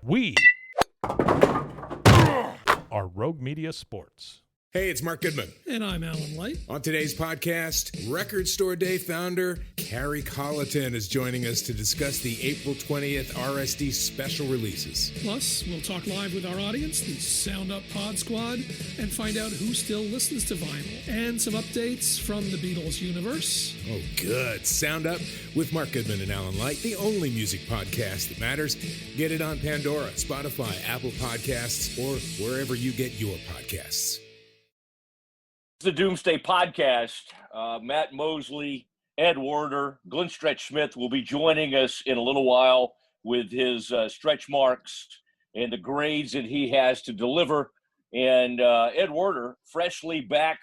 We are Rogue Media Sports. Hey, it's Mark Goodman. And I'm Alan Light. On today's podcast, Record Store Day founder Carrie Colleton is joining us to discuss the April 20th RSD special releases. Plus, we'll talk live with our audience, the Sound Up Pod Squad, and find out who still listens to vinyl. And some updates from the Beatles universe. Oh, good. Sound Up with Mark Goodman and Alan Light, the only music podcast that matters. Get it on Pandora, Spotify, Apple Podcasts, or wherever you get your podcasts. The Doomsday Podcast. Matt Mosley, Ed Werder, Glenn Stretch Smith will be joining us in a little while with his stretch marks and the grades that he has to deliver. And Ed Werder, freshly back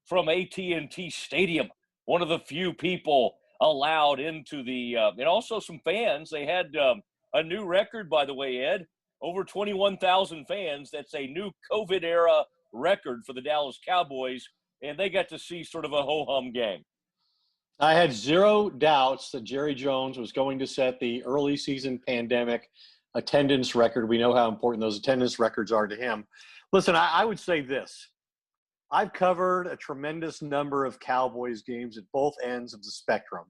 from AT&T Stadium, one of the few people allowed into the and also some fans. They had a new record, by the way, Ed, over 21,000 fans. That's a new COVID-era record for the Dallas Cowboys. And they got to see sort of a ho-hum game. I had zero doubts that Jerry Jones was going to set the early season pandemic attendance record. We know how important those attendance records are to him. Listen, I would say this. I've covered a tremendous number of Cowboys games at both ends of the spectrum.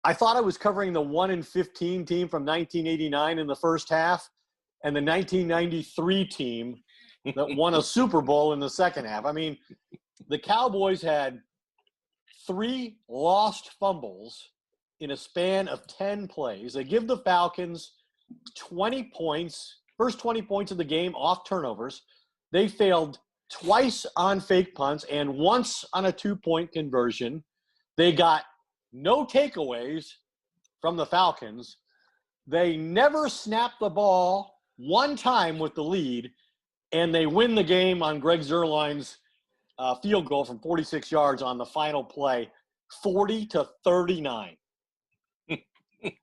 I thought I was covering the 1-15 team from 1989 in the first half and the 1993 team that won a Super Bowl in the second half. I mean, the Cowboys had 3 lost fumbles in a span of 10 plays. They give the Falcons 20 points, first 20 points of the game off turnovers. They failed twice on fake punts and once on a 2-point conversion. They got no takeaways from the Falcons. They never snapped the ball one time with the lead. And they win the game on Greg Zuerlein's field goal from 46 yards on the final play, 40-39.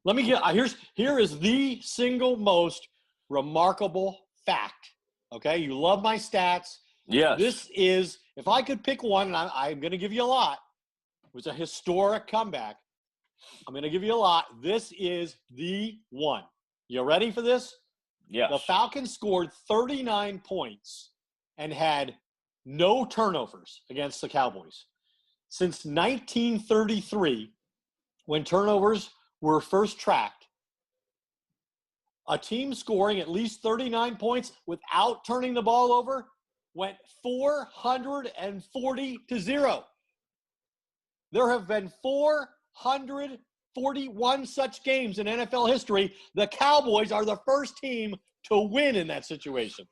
Let me get here is the single most remarkable fact. Okay, you love my stats. Yes. This is, if I could pick one, and I'm going to give you a lot. It was a historic comeback. I'm going to give you a lot. This is the one. You ready for this? Yes. The Falcons scored 39 points and had no turnovers against the Cowboys. Since 1933, when turnovers were first tracked, a team scoring at least 39 points without turning the ball over went 440-0. There have been 441 such games in NFL history. The Cowboys are the first team to win in that situation.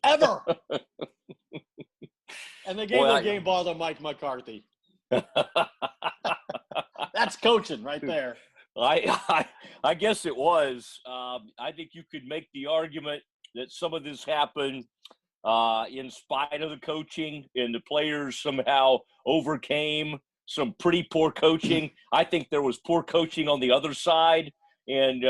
Ever. And they gave their game ball to Mike McCarthy. That's coaching right there. I guess it was. I think you could make the argument that some of this happened in spite of the coaching, and the players somehow overcame some pretty poor coaching. I think there was poor coaching on the other side. And,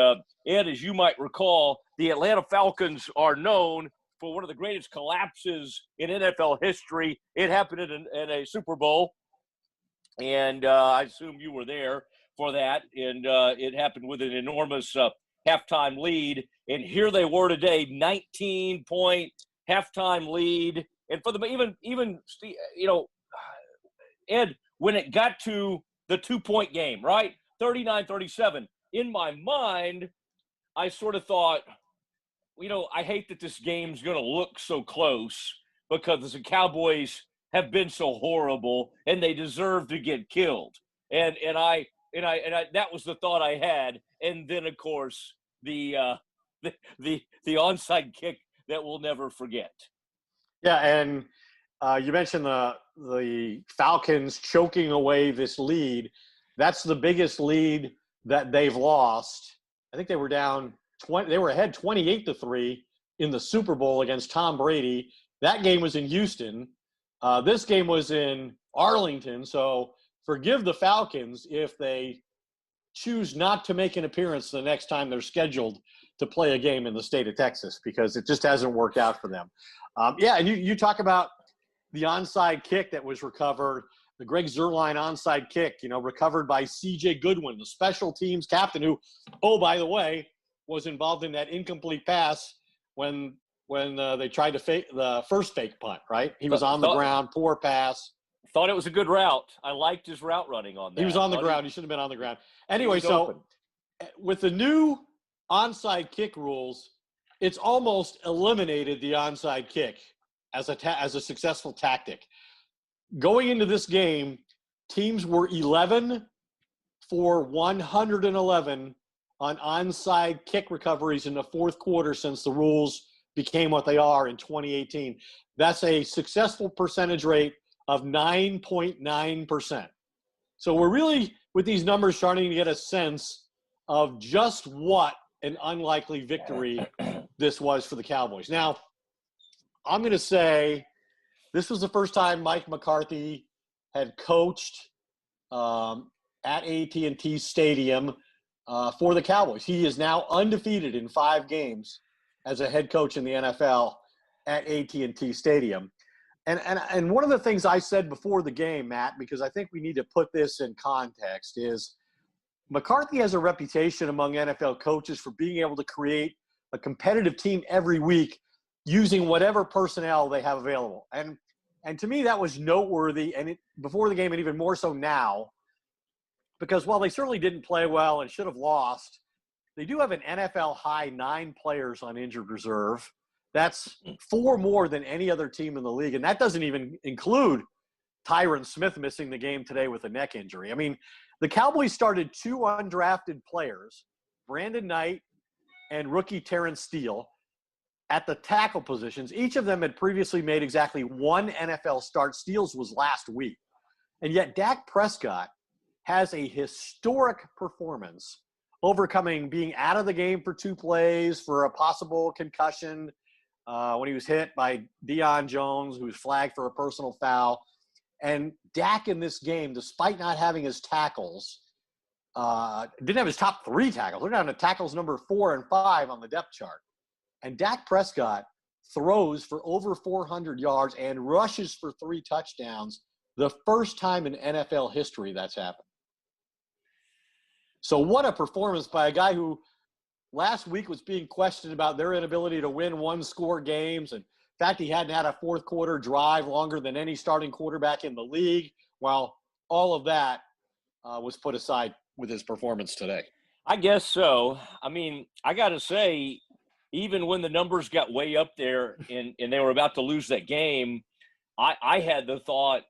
Ed, as you might recall, the Atlanta Falcons are known for one of the greatest collapses in NFL history. It happened in a Super Bowl, and I assume you were there for that. And it happened with an enormous halftime lead. And here they were today, 19-point halftime lead. And for them, even you know, Ed, when it got to the 2-point game, right, 39-37, in my mind, I sort of thought, you know, I hate that this game's going to look so close because the Cowboys have been so horrible and they deserve to get killed. And I that was the thought I had. And then, of course, the onside kick that we'll never forget. Yeah, and you mentioned the Falcons choking away this lead. That's the biggest lead that they've lost. I think they were down 20. They were ahead 28-3 in the Super Bowl against Tom Brady. That game was in Houston. This game was in Arlington. So forgive the Falcons if they choose not to make an appearance the next time they're scheduled to play a game in the state of Texas, because it just hasn't worked out for them. Yeah, and you talk about the onside kick that was recovered, the Greg Zuerlein onside kick, recovered by C.J. Goodwin, the special teams captain, who, oh, by the way, was involved in that incomplete pass when they tried to fake the first fake punt, right? He was on the ground, poor pass. Thought it was a good route. I liked his route running on that. He was on the ground. He should have been on the ground. Anyway, so open. With the new onside kick rules, it's almost eliminated the onside kick as a successful tactic. Going into this game, teams were 11 for 111 on onside kick recoveries in the fourth quarter since the rules became what they are in 2018. That's a successful percentage rate of 9.9%. So we're really, with these numbers, starting to get a sense of just what an unlikely victory this was for the Cowboys. Now, I'm going to say this was the first time Mike McCarthy had coached at AT&T Stadium for the Cowboys. He is now undefeated in 5 games as a head coach in the NFL at AT&T Stadium. And one of the things I said before the game, Matt, because I think we need to put this in context, is McCarthy has a reputation among NFL coaches for being able to create a competitive team every week using whatever personnel they have available. And to me, that was noteworthy, and before the game and even more so now, because while they certainly didn't play well and should have lost, they do have an NFL high 9 players on injured reserve. That's 4 more than any other team in the league, and that doesn't even include Tyron Smith missing the game today with a neck injury. I mean, the Cowboys started 2 undrafted players, Brandon Knight and rookie Terrence Steele, at the tackle positions. Each of them had previously made exactly 1 NFL start. Steele's was last week. And yet Dak Prescott has a historic performance, overcoming being out of the game for 2 plays for a possible concussion when he was hit by Deion Jones, who was flagged for a personal foul. And Dak in this game, despite not having his tackles, didn't have his top 3 tackles. They're down to tackles number 4 and 5 on the depth chart. And Dak Prescott throws for over 400 yards and rushes for 3 touchdowns, the first time in NFL history that's happened. So what a performance by a guy who last week was being questioned about their inability to win 1-score games. And in fact, he hadn't had a fourth quarter drive longer than any starting quarterback in the league. Well, all of that was put aside with his performance today. I guess so. I mean, I got to say, even when the numbers got way up there and they were about to lose that game, I had the thought,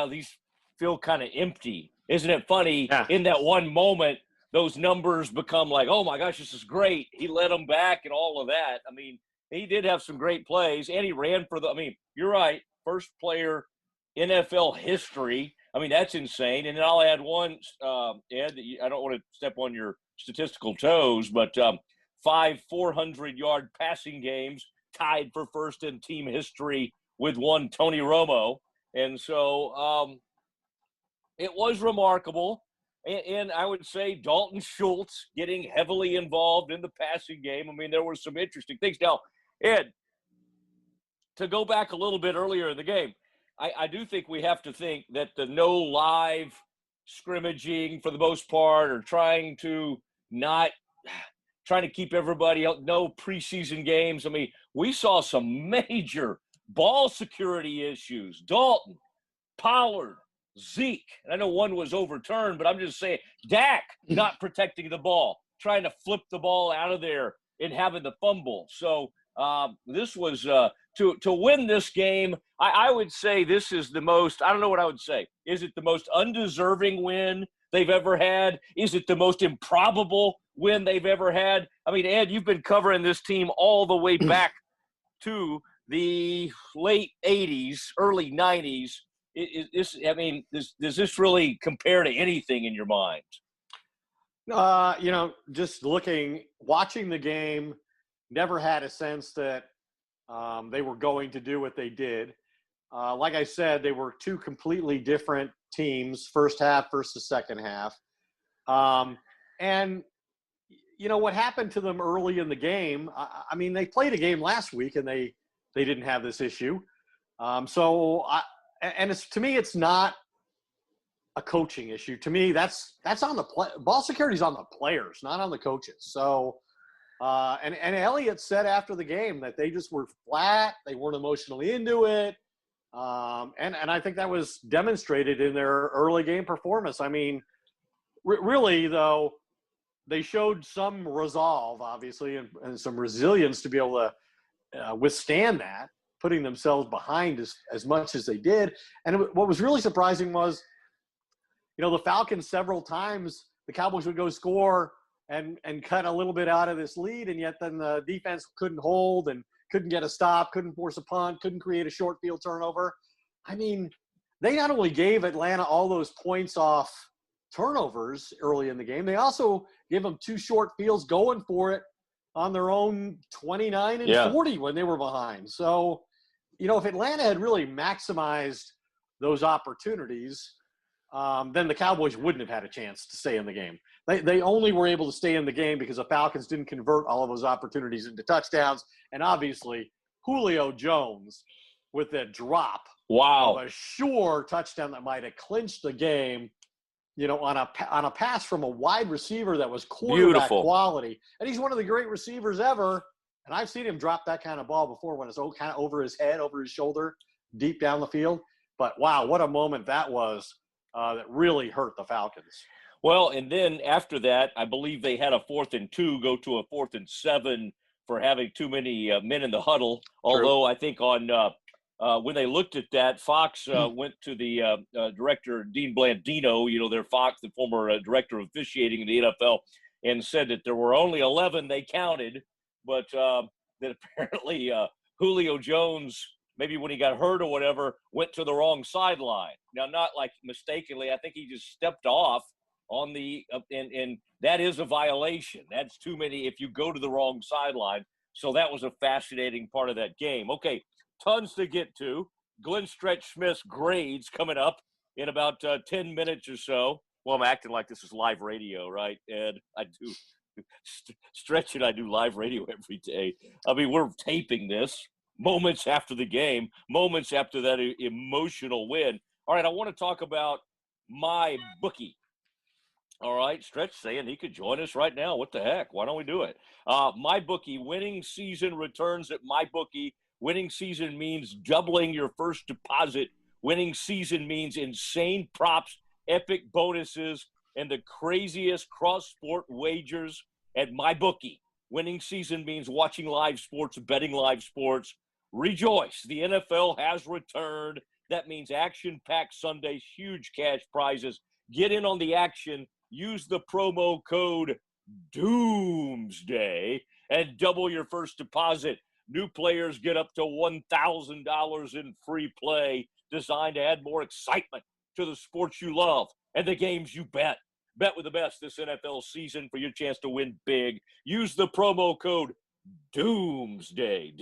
these feel kind of empty. Isn't it funny? Yeah. In that one moment, those numbers become like, oh, my gosh, this is great. He led them back and all of that. I mean, he did have some great plays, and he ran for you're right, first player NFL history. I mean, that's insane. And then I'll add one, Ed, I don't want to step on your statistical toes, but 5 400-yard passing games tied for first in team history with one Tony Romo. And so it was remarkable. And I would say Dalton Schultz getting heavily involved in the passing game. I mean, there were some interesting things. Now, Ed, to go back a little bit earlier in the game, I do think we have to think that the no live scrimmaging for the most part, or trying to keep everybody out, no preseason games. I mean, we saw some major ball security issues. Dalton, Pollard, Zeke, and I know one was overturned, but I'm just saying Dak not protecting the ball, trying to flip the ball out of there and having the fumble. So this was to win this game. I would say this is the most, I don't know what I would say. Is it the most undeserving win they've ever had? Is it the most improbable win they've ever had? I mean, Ed, you've been covering this team all the way back to the late 80s, early 90s. Does this really compare to anything in your mind? Just watching the game, never had a sense that they were going to do what they did. Like I said, they were 2 completely different teams, first half versus second half. And what happened to them early in the game, I mean, they played a game last week and they didn't have this issue. To me, it's not a coaching issue. To me, that's on the ball security is on the players, not on the coaches. So And Elliott said after the game that they just were flat. They weren't emotionally into it. And I think that was demonstrated in their early game performance. I mean, really, though, they showed some resolve, obviously, and some resilience to be able to withstand that, putting themselves behind as much as they did. And what was really surprising was, the Falcons several times, the Cowboys would go score and cut a little bit out of this lead, and yet then the defense couldn't hold and couldn't get a stop, couldn't force a punt, couldn't create a short field turnover. I mean, they not only gave Atlanta all those points off turnovers early in the game, they also gave them 2 short fields going for it on their own 29 and 40 when they were behind. So, if Atlanta had really maximized those opportunities, then the Cowboys wouldn't have had a chance to stay in the game. They only were able to stay in the game because the Falcons didn't convert all of those opportunities into touchdowns. And obviously, Julio Jones with a drop of a sure touchdown that might have clinched the game, on a pass from a wide receiver that was quarterback quality. And he's one of the great receivers ever. And I've seen him drop that kind of ball before when it's kind of over his head, over his shoulder, deep down the field. But, wow, what a moment that was that really hurt the Falcons. Well, and then after that, I believe they had a 4th and 2 go to a 4th and 7 for having too many men in the huddle. True. Although I think when they looked at that, Fox went to the director, Dean Blandino, their Fox, the former director of officiating in the NFL, and said that there were only 11 they counted, but that apparently Julio Jones, maybe when he got hurt or whatever, went to the wrong sideline. Now, not like mistakenly. I think he just stepped off on the and that is a violation. That's too many if you go to the wrong sideline. So that was a fascinating part of that game. Okay, tons to get to. Glenn Stretch Smith's grades coming up in about 10 minutes or so. Well, I'm acting like this is live radio, right, Ed? I do. Stretch and I do live radio every day. I mean, we're taping this moments after the game, moments after that emotional win. All right, I want to talk about my bookie. All right, Stretch saying he could join us right now. What the heck? Why don't we do it? My bookie, winning season returns at my bookie. Winning season means doubling your first deposit. Winning season means insane props, epic bonuses, and the craziest cross-sport wagers at my bookie. Winning season means watching live sports, betting live sports. Rejoice, the NFL has returned. That means action-packed Sundays, huge cash prizes. Get in on the action. Use the promo code Doomsday and double your first deposit. New players get up to $1,000 in free play, designed to add more excitement to the sports you love and the games you bet. Bet with the best this NFL season for your chance to win big. Use the promo code Doomsday,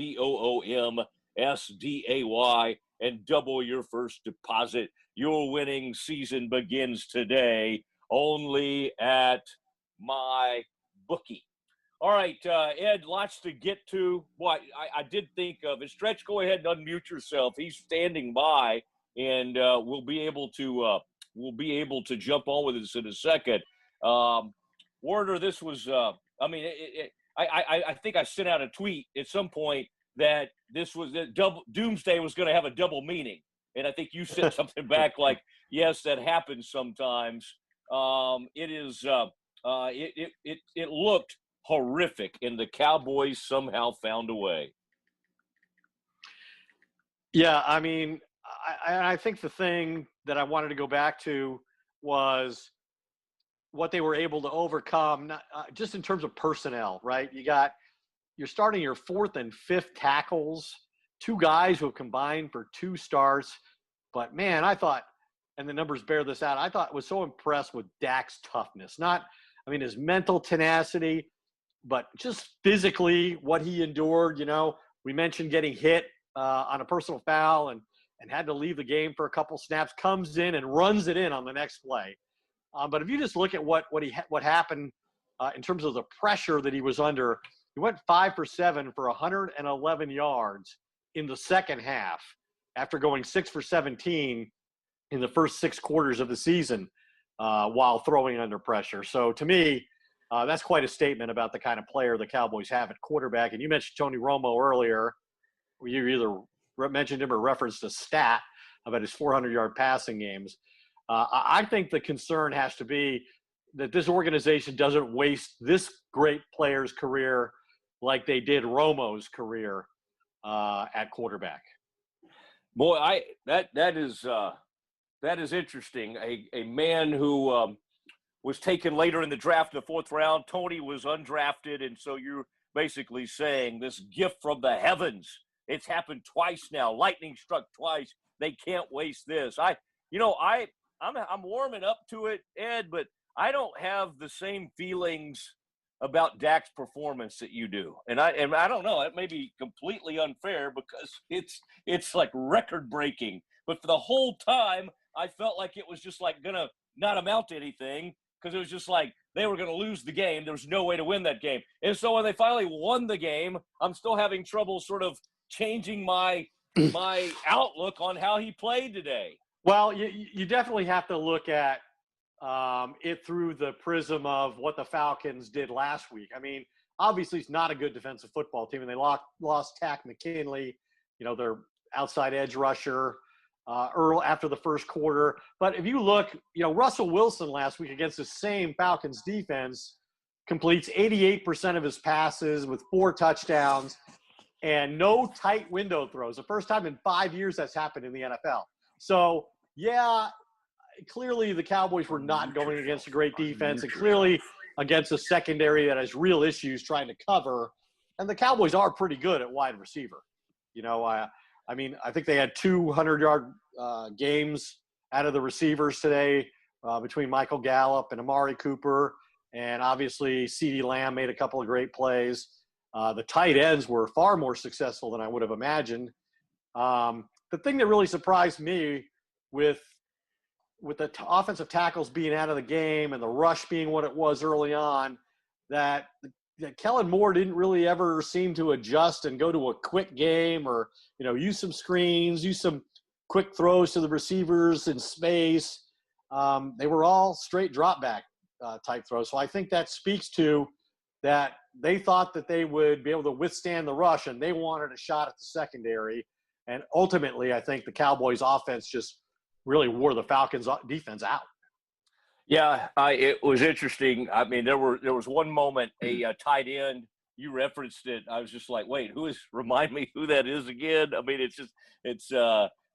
DOOMSDAY, and double your first deposit. Your winning season begins today, only at my bookie. All right, Ed, lots to get to. What I did think of is, Stretch, go ahead and unmute yourself. He's standing by, and we'll be able to jump on with us in a second. Werder, this was I think I sent out a tweet at some point that this was Doomsday was going to have a double meaning, and I think you said something back like, "Yes, that happens sometimes." It looked horrific, and the Cowboys somehow found a way. Yeah, I mean, I think the thing that I wanted to go back to was what they were able to overcome, just in terms of personnel, right? You're starting your 4th and 5th tackles, 2 guys who have combined for 2 starts. But, man, I thought, and the numbers bear this out, I was so impressed with Dak's toughness. His mental tenacity, but just physically what he endured. We mentioned getting hit on a personal foul and had to leave the game for a couple snaps, comes in and runs it in on the next play. But if you just look at what happened in terms of the pressure that he was under, he went 5 for 7 for 111 yards in the second half after going 6 for 17 in the first 6 quarters of the season while throwing under pressure. So to me, That's quite a statement about the kind of player the Cowboys have at quarterback. And you mentioned Tony Romo earlier. You either mentioned him or referenced a stat about his 400-yard passing games. I think the concern has to be that this organization doesn't waste this great player's career like they did Romo's career at quarterback. Boy, that is interesting. A man who was taken later in the draft in the 4th round. Tony was undrafted, and so you're basically saying this gift from the heavens. It's happened twice now. Lightning struck twice. They can't waste this. I'm warming up to it, Ed, but I don't have the same feelings about Dak's performance that you do. And I don't know, it may be completely unfair because it's like record breaking. But for the whole time, I felt like it was just like gonna not amount to anything because it was just like they were gonna lose the game. There was no way to win that game. And so when they finally won the game, I'm still having trouble sort of changing my outlook on how he played today. Well, you definitely have to look at it through the prism of what the Falcons did last week. I mean, obviously it's not a good defensive football team, and they lost Tack McKinley, their outside edge rusher, after the first quarter. But if you look, Russell Wilson last week against the same Falcons defense completes 88% of his passes with 4 touchdowns and no tight window throws. The first time in 5 years that's happened in the NFL. So, yeah, clearly the Cowboys were not going against a great defense and clearly against a secondary that has real issues trying to cover. And the Cowboys are pretty good at wide receiver. I think they had 200-yard games out of the receivers today between Michael Gallup and Amari Cooper. And obviously CeeDee Lamb made a couple of great plays. The tight ends were far more successful than I would have imagined. The thing that really surprised me with the offensive tackles being out of the game and the rush being what it was early on, that Kellen Moore didn't really ever seem to adjust and go to a quick game or, use some screens, use some quick throws to the receivers in space. They were all straight drop back type throws. So I think that speaks to that they thought that they would be able to withstand the rush and they wanted a shot at the secondary. And ultimately, I think the Cowboys offense just really wore the Falcons defense out. Yeah, it was interesting. I mean, there was one moment, a tight end, you referenced it. I was just like, wait, remind me who that is again? I mean,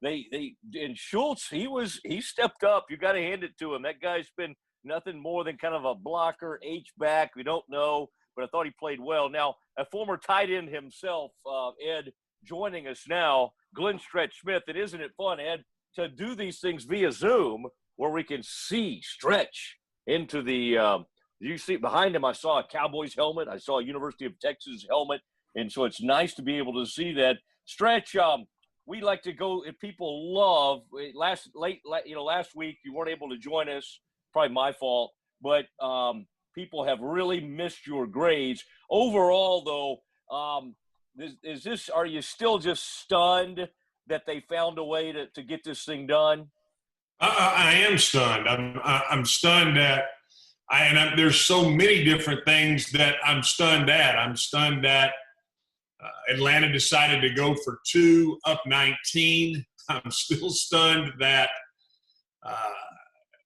and Schultz, he stepped up. You got to hand it to him. That guy's been nothing more than kind of a blocker, H-back. We don't know, but I thought he played well. Now, a former tight end himself, Ed, joining us now, Glenn Stretch Smith. And isn't it fun, Ed, to do these things via Zoom where we can see Stretch into the you see behind him, I saw a Cowboys helmet. I saw a University of Texas helmet. And so it's nice to be able to see that. Stretch, we like to go – if people love – last week you weren't able to join us. Probably my fault. But people have really missed your grades. Overall, though, are you still just stunned that they found a way to get this thing done? I am stunned. I'm stunned at there's so many different things that I'm stunned at. I'm stunned that Atlanta decided to go for 2 up 19. I'm still stunned that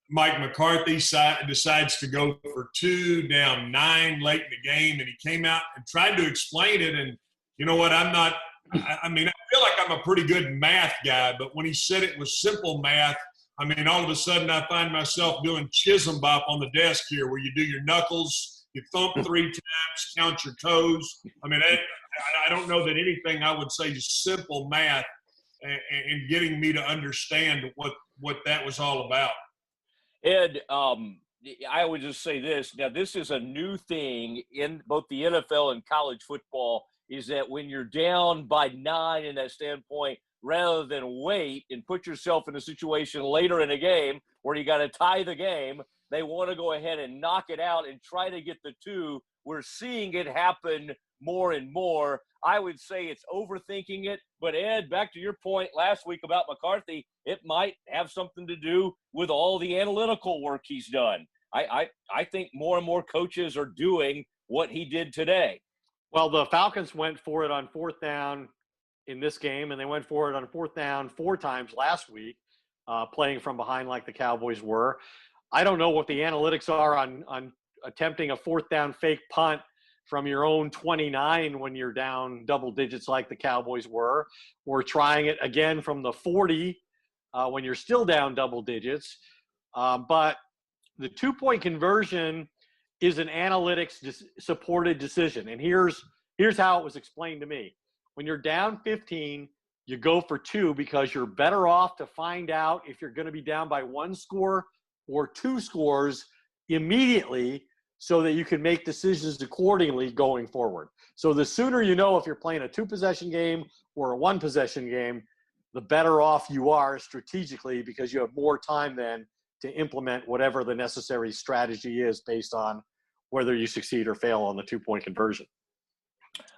Mike McCarthy decides to go for 2 down 9 late in the game, and he came out and tried to explain it. And you know what? I feel like I'm a pretty good math guy, but when he said it was simple math, I mean, all of a sudden I find myself doing chism bop on the desk here where you do your knuckles, you thump 3 times, count your toes. I mean, I don't know that anything I would say is simple math and getting me to understand what that was all about. Ed, I would just say this. Now, this is a new thing in both the NFL and college football, is that when you're down by 9 in that standpoint, rather than wait and put yourself in a situation later in a game where you got to tie the game, they want to go ahead and knock it out and try to get the 2. We're seeing it happen more and more. I would say it's overthinking it. But, Ed, back to your point last week about McCarthy, it might have something to do with all the analytical work he's done. I think more and more coaches are doing what he did today. Well, the Falcons went for it on fourth down in this game, and they went for it on fourth down 4 times last week, playing from behind like the Cowboys were. I don't know what the analytics are on attempting a fourth down fake punt from your own 29 when you're down double digits like the Cowboys were, or trying it again from the 40 when you're still down double digits. But the 2-point conversion is an analytics supported decision. And here's how it was explained to me. When you're down 15, you go for 2 because you're better off to find out if you're going to be down by 1 score or 2 scores immediately so that you can make decisions accordingly going forward. So the sooner you know if you're playing a 2-possession game or a 1-possession game, the better off you are strategically because you have more time then to implement whatever the necessary strategy is based on whether you succeed or fail on the 2-point conversion.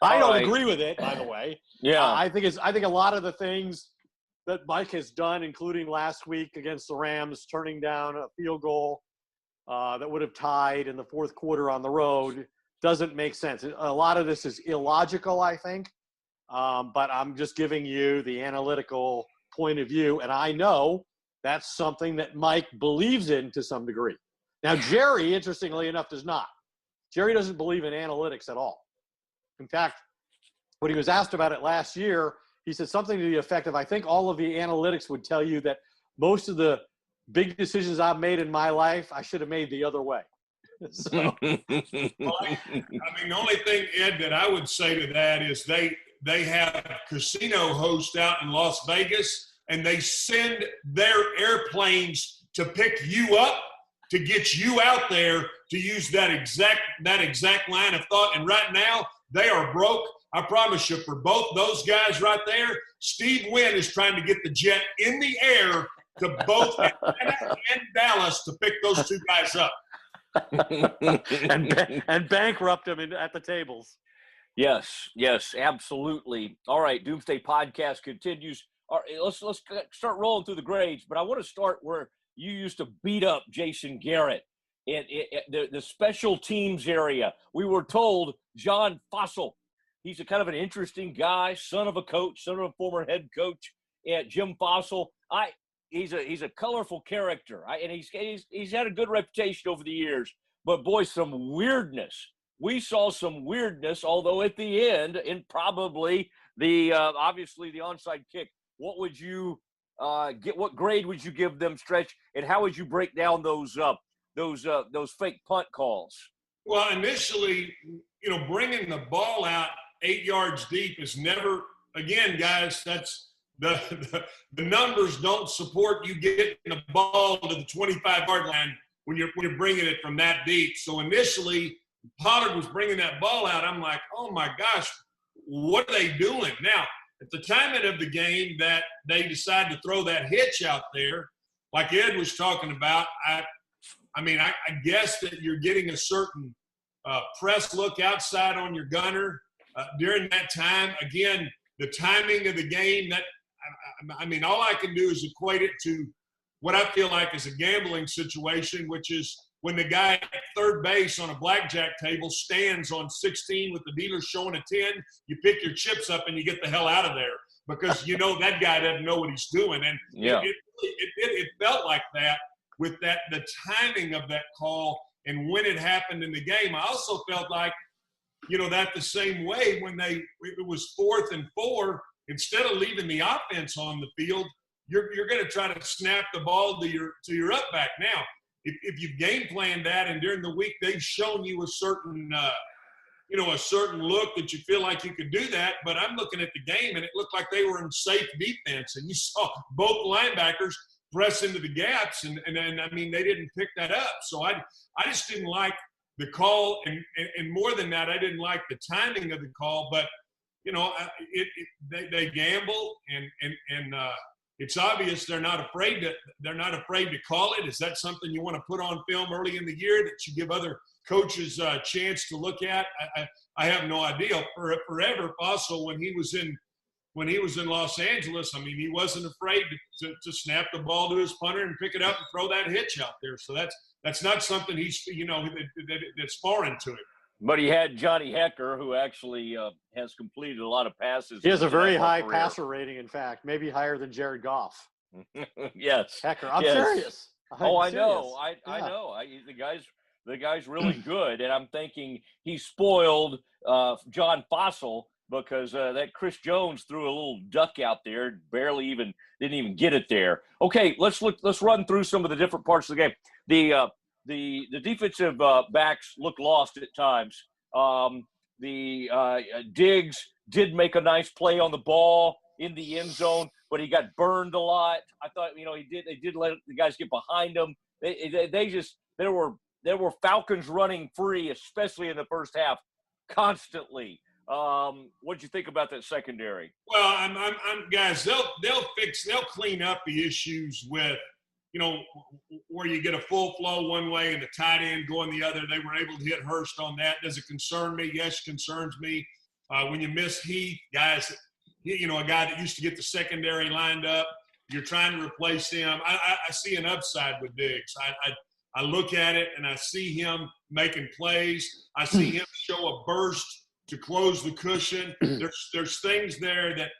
I don't agree with it, by the way. Yeah. I think a lot of the things that Mike has done, including last week against the Rams, turning down a field goal that would have tied in the fourth quarter on the road, doesn't make sense. A lot of this is illogical, I think. But I'm just giving you the analytical point of view, and I know that's something that Mike believes in to some degree. Now, Jerry, interestingly enough, does not. Jerry doesn't believe in analytics at all. In fact, when he was asked about it last year, he said something to the effect of, I think all of the analytics would tell you that most of the big decisions I've made in my life, I should have made the other way. So. Well, I mean, the only thing, Ed, that I would say to that is they have casino hosts out in Las Vegas, and they send their airplanes to pick you up to get you out there to use that exact line of thought. And right now, they are broke. I promise you, for both those guys right there, Steve Wynn is trying to get the jet in the air to both Atlanta and Dallas to pick those 2 guys up. and bankrupt them at the tables. Yes, absolutely. All right, Doomsday Podcast continues. All right, let's start rolling through the grades, but I want to start where you used to beat up Jason Garrett in the special teams area. We were told John Fossil, he's a kind of an interesting guy, son of a coach, son of a former head coach, and Jim Fossil. He's a colorful character, and he's had a good reputation over the years. But boy, some weirdness. We saw some weirdness, although at the end, and probably obviously the onside kick. What would you what grade would you give them, Stretch, and how would you break down those fake punt calls? Well, initially, bringing the ball out 8 yards deep is never. Again, guys, that's the numbers don't support you getting the ball to the 25-yard line when you're bringing it from that deep. So initially, Pollard was bringing that ball out. I'm like, oh my gosh, what are they doing now? At the timing of the game that they decided to throw that hitch out there, like Ed was talking about, I guess that you're getting a certain press look outside on your gunner during that time. Again, the timing of the game, all I can do is equate it to what I feel like is a gambling situation, which is when the guy at third base on a blackjack table stands on 16 with the dealer showing a 10, you pick your chips up and you get the hell out of there because that guy doesn't know what he's doing. And it felt like that with the timing of that call and when it happened in the game. I also felt like, that the same way when it was 4th and 4, instead of leaving the offense on the field, you're going to try to snap the ball to your up back. Now, if you've game planned that and during the week they've shown you a certain look that you feel like you could do that, but I'm looking at the game and it looked like they were in safe defense, and you saw both linebackers press into the gaps, and they didn't pick that up. So I just didn't like the call, and more than that, I didn't like the timing of the call. But they gamble, and it's obvious they're not afraid to call it. Is that something you want to put on film early in the year that you give other coaches a chance to look at? I have no idea. Forever, Fossil, when he was when he was in Los Angeles, I mean, he wasn't afraid to snap the ball to his punter and pick it up and throw that hitch out there. So that's not something he's, that's foreign to him. But he had Johnny Hecker, who actually has completed a lot of passes. He has a very high passer rating, in fact, maybe higher than Jared Goff. Yes. Hecker, I'm serious. I know. I know. The guy's really good, and I'm thinking he spoiled John Fossil because that Chris Jones threw a little duck out there, didn't even get it there. Okay, let's run through some of the different parts of the game. The defensive backs look lost at times. Diggs did make a nice play on the ball in the end zone, but he got burned a lot. I thought, they did let the guys get behind him. There were Falcons running free, especially in the first half, constantly. What'd you think about that secondary? Well, I'm guys, they'll clean up the issues with, where you get a full flow one way and the tight end going the other. They were able to hit Hurst on that. Does it concern me? Yes, it concerns me. When you miss Heath, guys, a guy that used to get the secondary lined up, you're trying to replace him. I see an upside with Diggs. I look at it and I see him making plays. I see him show a burst to close the cushion. There's things there that,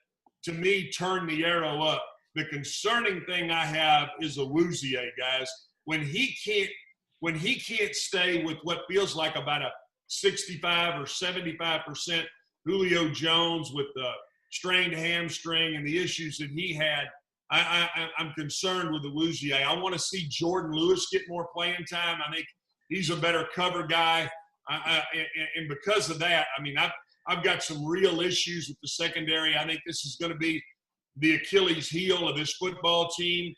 to me, turn the arrow up. The concerning thing I have is Awuzie, guys. When he can't stay with what feels like about a 65 or 75% Julio Jones with the strained hamstring and the issues that he had, I'm concerned with Awuzie. I want to see Jordan Lewis get more playing time. I think he's a better cover guy. And because of that, I mean, I've got some real issues with the secondary. I think this is going to be the Achilles heel of this football team.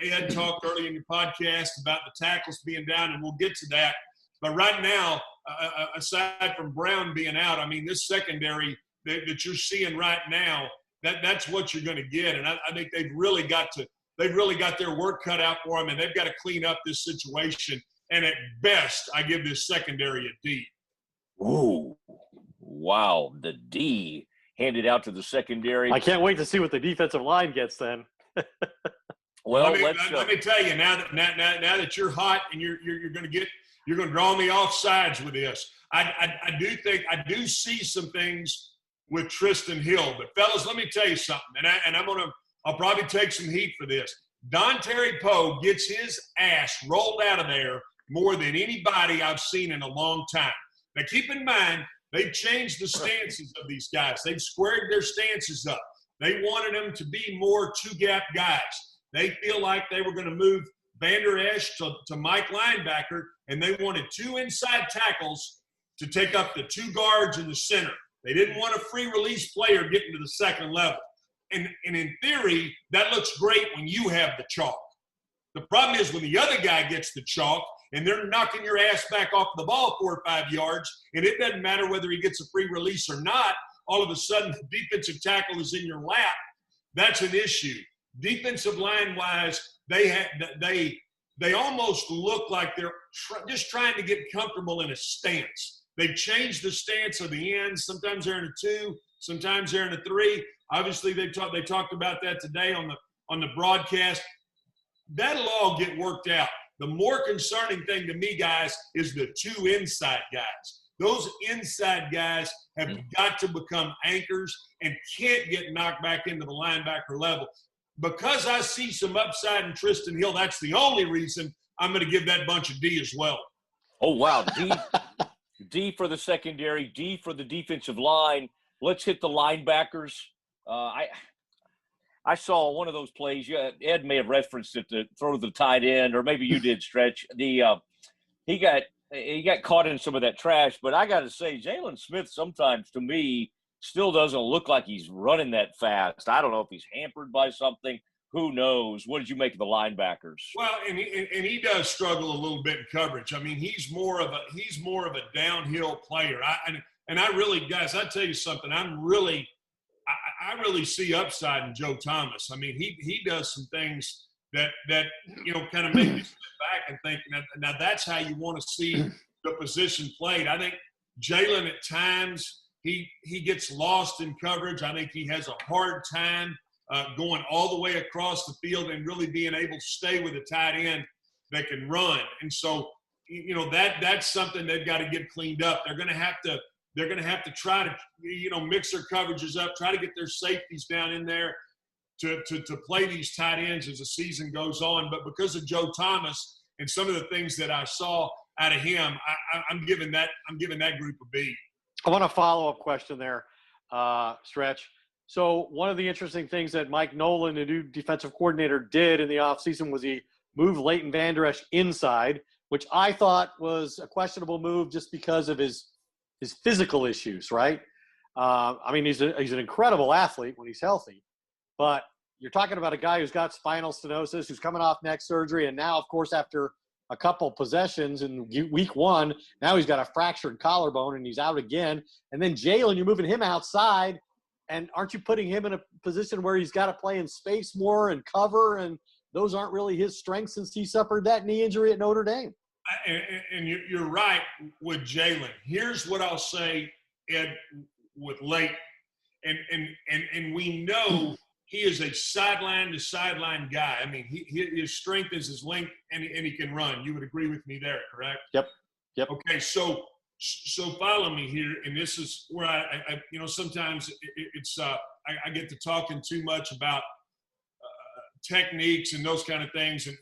Ed talked earlier in your podcast about the tackles being down, and we'll get to that. But right now, aside from Brown being out, I mean, this secondary that you're seeing right now, that's what you're going to get. And I think they've really got their work cut out for them, and they've got to clean up this situation. And at best, I give this secondary a D. Ooh, wow, the D handed out to the secondary. I can't wait to see what the defensive line gets then. Well, let me tell you, now that you're hot and you're going to draw me off sides with this. I do see some things with Tristan Hill, but fellas, let me tell you something, and I'll probably take some heat for this. Dontari Poe gets his ass rolled out of there more than anybody I've seen in a long time. Now, keep in mind, they've changed the stances of these guys. They've squared their stances up. They wanted them to be more two-gap guys. They feel like they were going to move Vander Esch to Mike linebacker, and they wanted two inside tackles to take up the two guards in the center. They didn't want a free release player getting to the second level. And in theory, that looks great when you have the chalk. The problem is when the other guy gets the chalk and they're knocking your ass back off the ball 4 or 5 yards, and it doesn't matter whether he gets a free release or not, all of a sudden the defensive tackle is in your lap. That's an issue. Defensive line-wise, they almost look like they're just trying to get comfortable in a stance. They've changed the stance of the ends. Sometimes they're in a 2, sometimes they're in a 3. Obviously, they talked about that today on the broadcast. That'll all get worked out. The more concerning thing to me, guys, is the 2 inside guys. Those inside guys have got to become anchors and can't get knocked back into the linebacker level. Because I see some upside in Tristan Hill, that's the only reason I'm going to give that bunch a D as well. Oh, wow. D for the secondary, D for the defensive line. Let's hit the linebackers. I saw one of those plays. Ed may have referenced it to throw to the tight end, or maybe you did, Stretch. He got caught in some of that trash. But I got to say, Jalen Smith sometimes, to me, still doesn't look like he's running that fast. I don't know if he's hampered by something. Who knows? What did you make of the linebackers? Well, and he does struggle a little bit in coverage. I mean, he's more of a downhill player. I really, guys, I tell you something. I really see upside in Joe Thomas. I mean, he does some things that kind of make you sit back and think, now that's how you want to see the position played. I think Jalen at times he gets lost in coverage. I think he has a hard time going all the way across the field and really being able to stay with a tight end that can run. And so, that's something they've got to get cleaned up. They're going to have to try to, mix their coverages up, try to get their safeties down in there to play these tight ends as the season goes on. But because of Joe Thomas and some of the things that I saw out of him, I'm giving that group a B. I want a follow-up question there, Stretch. So one of the interesting things that Mike Nolan, the new defensive coordinator, did in the offseason was he moved Leighton Vander Esch inside, which I thought was a questionable move just because of his physical issues, right? He's an incredible athlete when he's healthy, but you're talking about a guy who's got spinal stenosis, who's coming off neck surgery, and now, of course, after a couple possessions in week one, now he's got a fractured collarbone and he's out again. And then Jalen, you're moving him outside, and aren't you putting him in a position where he's got to play in space more and cover, and those aren't really his strengths since he suffered that knee injury at Notre Dame? And you're right with Jalen. Here's what I'll say, Ed, with Leighton. And we know he is a sideline-to-sideline guy. I mean, his strength is his length, and he can run. You would agree with me there, correct? Yep. Okay, so follow me here, and this is where I sometimes it's I get to talking too much about techniques and those kind of things, and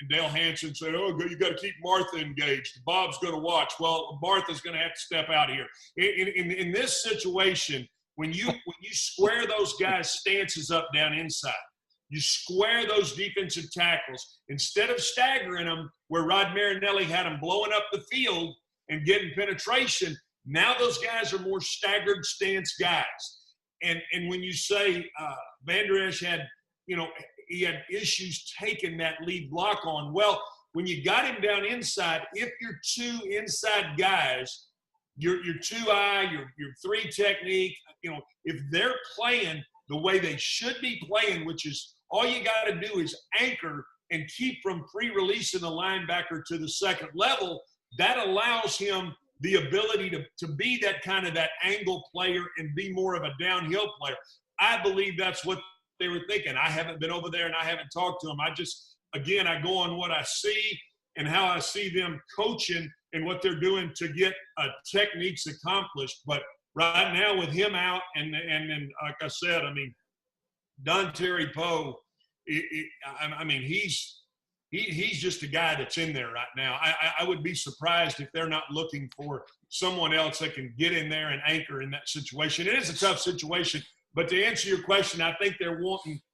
Dale Hansen said, "Oh, you got to keep Martha engaged. Bob's going to watch." Well, Martha's going to have to step out here in this situation. When you square those guys' stances up down inside, you square those defensive tackles instead of staggering them, where Rod Marinelli had them blowing up the field and getting penetration. Now those guys are more staggered stance guys. And when you say Vander Esch had, he had issues taking that lead block on. Well, when you got him down inside, if your two inside guys, your 2-eye, your 3 technique, if they're playing the way they should be playing, which is all you got to do is anchor and keep from pre-releasing the linebacker to the second level, that allows him the ability to be that kind of that angle player and be more of a downhill player. I believe that's what they were thinking. I haven't been over there and I haven't talked to them. I go on what I see and how I see them coaching and what they're doing to get techniques accomplished. But right now with him out and like I said, Don Terry Poe, he's just a guy that's in there right now. I would be surprised if they're not looking for someone else that can get in there and anchor in that situation. It is a tough situation, but to answer your question, I think they're wanting –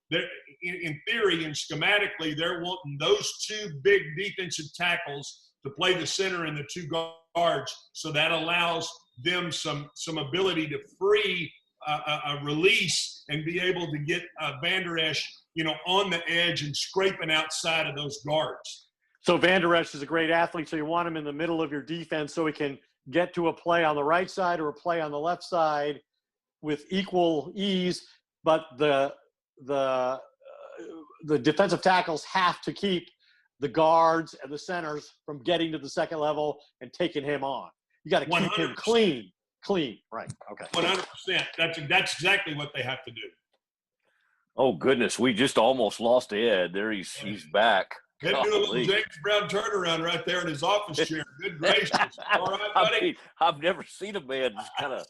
in theory and schematically, they're wanting those 2 big defensive tackles to play the center and the 2 guards, so that allows them some ability to free a release and be able to get Vander Esch, on the edge and scraping outside of those guards. So Vander Esch is a great athlete, so you want him in the middle of your defense so he can get to a play on the right side or a play on the left side with equal ease, but the defensive tackles have to keep the guards and the centers from getting to the second level and taking him on. You got to keep 100%. him clean. Right. Okay. 100%. That's exactly what they have to do. Oh goodness, we just almost lost Ed. There he's back. He'd do a little James Brown turnaround right there in his office chair. Good gracious. All right, buddy. I've never seen a man just kind of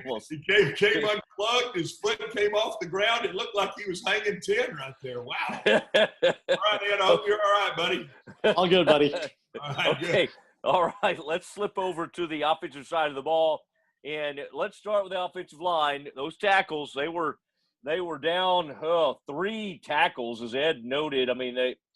almost. He came unplugged. His foot came off the ground. It looked like he was hanging 10 right there. Wow. All right, Ed, I hope you're all right, buddy. All good, buddy. All right, Okay. Good. All right, let's slip over to the offensive side of the ball, and let's start with the offensive line. Those tackles, they were down 3 tackles, as Ed noted.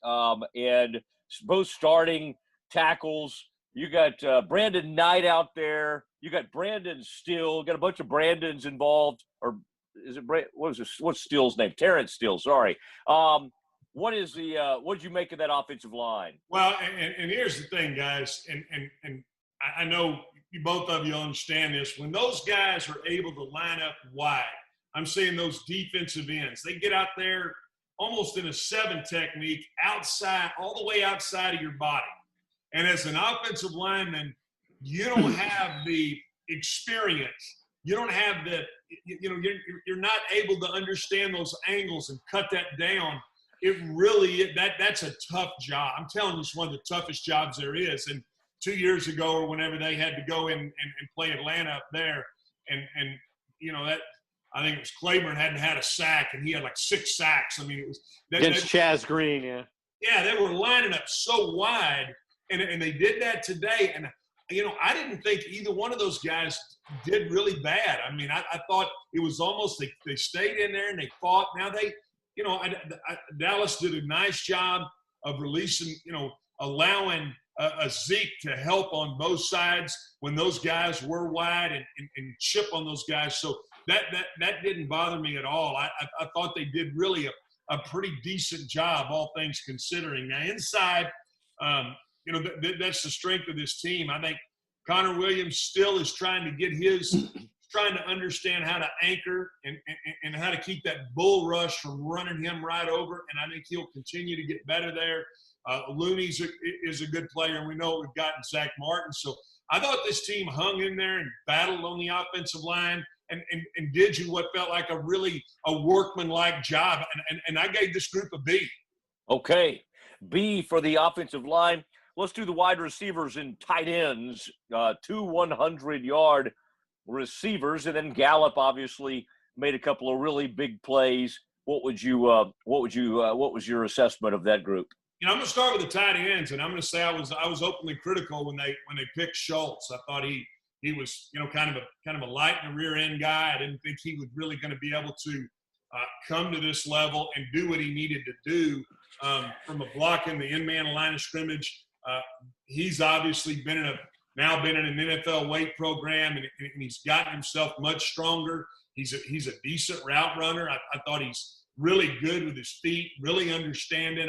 And both starting tackles. You got Brandon Knight out there. You got Brandon Steele. Got a bunch of Brandons involved. Or is it what's Steele's name? Terrence Steele. Sorry. What did you make of that offensive line? Well, and here's the thing, guys, and I know both of you understand this. When those guys are able to line up wide, I'm saying those defensive ends, they get out there almost in a 7 technique outside, all the way outside of your body. And as an offensive lineman, you don't have the experience you don't have the, you're not able to understand those angles and cut that down. It really, that's a tough job. I'm telling you, it's one of the toughest jobs there is. And 2 years ago or whenever they had to go in and play Atlanta up there, and that, I think it was Claiborne hadn't had a sack, and he had like 6 sacks. I mean, it was against Chaz Green, yeah. Yeah, they were lining up so wide, and they did that today. And I didn't think either one of those guys did really bad. I mean, I thought it was almost they stayed in there and they fought. Now Dallas did a nice job of releasing, allowing a Zeke to help on both sides when those guys were wide and chip on those guys. So that didn't bother me at all. I thought they did really a pretty decent job, all things considering. Now inside, that's the strength of this team. I think Connor Williams still is trying to understand how to anchor and how to keep that bull rush from running him right over. And I think he'll continue to get better there. Looney is a good player, and we know we've gotten Zach Martin. So I thought this team hung in there and battled on the offensive line and did what felt like a workmanlike job. And I gave this group a B. Okay. B for the offensive line. Let's do the wide receivers and tight ends. 2 100-yard receivers, and then Gallup obviously made a couple of really big plays. What was your assessment of that group? I'm going to start with the tight ends, and I'm going to say I was openly critical when they picked Schultz. I thought he was kind of a light in the rear end guy. I didn't think he was really going to be able to come to this level and do what he needed to do from a block in the in-man line of scrimmage. He's obviously been in an NFL weight program, and he's gotten himself much stronger. He's a decent route runner. I thought he's really good with his feet, really understanding.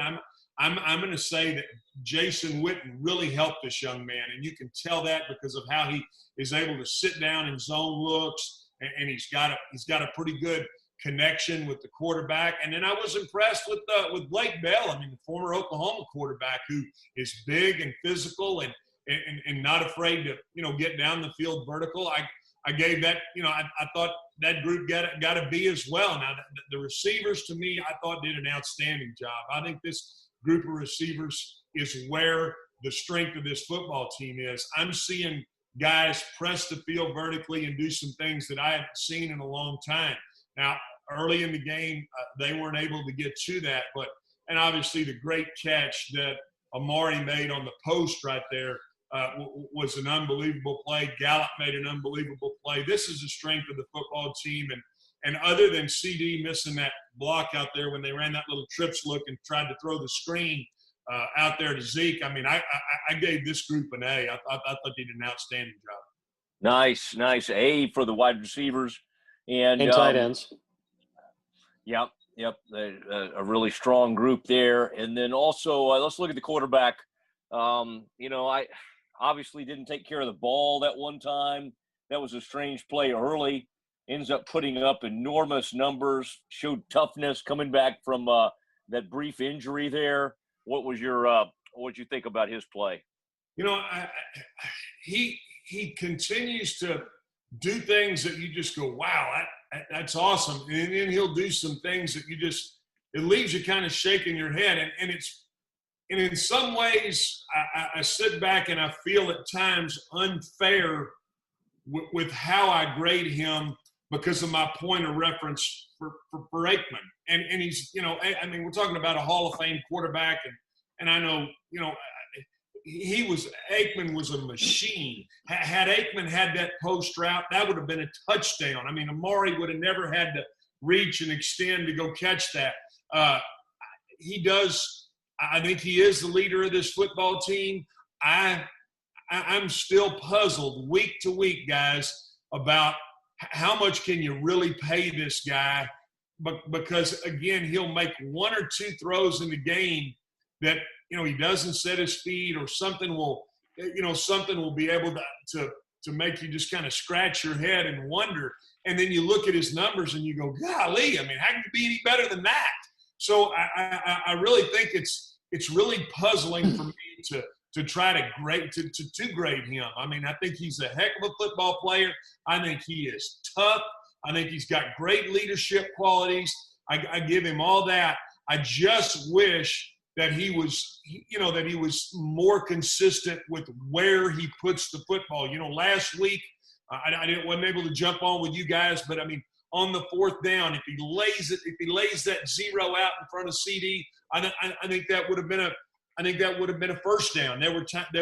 I'm going to say that Jason Witten really helped this young man, and you can tell that because of how he is able to sit down in zone looks, and he's got a pretty good connection with the quarterback. And then I was impressed with Blake Bell. I mean, the former Oklahoma quarterback, who is big and physical and not afraid to get down the field vertical. I gave that, I thought that group got a B as well. Now the receivers, to me, I thought did an outstanding job. I think this group of receivers is where the strength of this football team is. I'm seeing guys press the field vertically and do some things that I haven't seen in a long time. Now, early in the game, they weren't able to get to that, and obviously the great catch that Amari made on the post right there was an unbelievable play. Gallup made an unbelievable play. This is the strength of the football team, and other than CD missing that block out there when they ran that little trips look and tried to throw the screen out there to Zeke, I mean, I gave this group an A. I thought they did an outstanding job. Nice. A for the wide receivers. And tight ends. Yep. A really strong group there. And then also, let's look at the quarterback. I obviously didn't take care of the ball that one time. That was a strange play early. Ends up putting up enormous numbers, showed toughness coming back from that brief injury there. What'd you think about his play? He continues to do things that you just go, wow, that's awesome. And then he'll do some things that it leaves you kind of shaking your head. And in some ways, I sit back and I feel at times unfair with how I grade him because of my point of reference for Aikman. And he's, we're talking about a Hall of Fame quarterback. And I know, Aikman was a machine. Had Aikman had that post route, that would have been a touchdown. I mean, Amari would have never had to reach and extend to go catch that. He does. I think he is the leader of this football team. I'm still puzzled week to week, guys, about how much can you really pay this guy? Because, again, he'll make 1 or 2 throws in the game that, he doesn't set his feet, or something will be able to make you just kind of scratch your head and wonder. And then you look at his numbers and you go, golly, I mean, how can you be any better than that? So I really think it's really puzzling for me try to grade him. I mean, I think he's a heck of a football player. I think he is tough. I think he's got great leadership qualities. I give him all that. I just wish that he was more consistent with where he puts the football. Last week I wasn't able to jump on with you guys, but I mean, on the fourth down, if he lays that zero out in front of CD, I think that would have been a first down. There